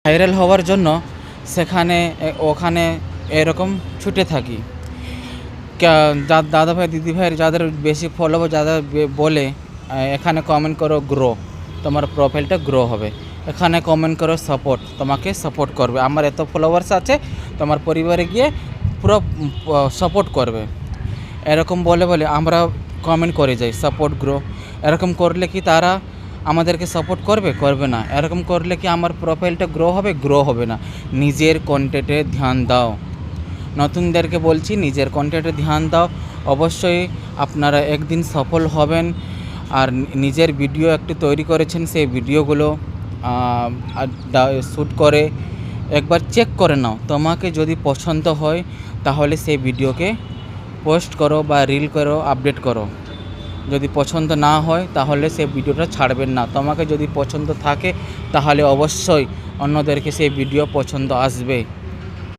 Viral হওয়ার জন্য সেখানে ওখানে এরকম ছুটে থাকি। দাদাভাই দিদিভাইয়ের যাদের বেশি ফলোয়ার যারা বলে এখানে কমেন্ট করো গ্রো, তোমার প্রোফাইলটা গ্রো হবে। এখানে কমেন্ট করো সাপোর্ট, তোমাকে সাপোর্ট করবে। আমার এত ফলোয়ার্স আছে, তোমার পরিবারে গিয়ে পুরো সাপোর্ট করবে। এরকম বলে বলে আমরা কমেন্ট করে যাই সাপোর্ট গ্রো। এরকম করলে কি তারা আমাদেরকে সাপোর্ট করবে? করবে না। এরকম করলে কি আমার প্রোফাইলটা গ্রো হবে? গ্রো হবে না। নিজের কন্টেন্টে ধ্যান দাও। নতুনদেরকে বলছি, নিজের কন্টেন্টে ধ্যান দাও। অবশ্যই আপনারা একদিন সফল হবেন। আর নিজের ভিডিও একটু তৈরি করেছেন, সেই ভিডিওগুলো শ্যুট করে একবার চেক করে নাও। তোমাকে যদি পছন্দ হয় তাহলে সেই ভিডিওকে পোস্ট করো বা রিল করো, আপডেট করো। যদি পছন্দ না হয় তাহলে সেই ভিডিওটা ছাড়বেন না। তোমাকে যদি পছন্দ থাকে তাহলে অবশ্যই অন্যদেরকে সেই ভিডিও পছন্দ আসবে।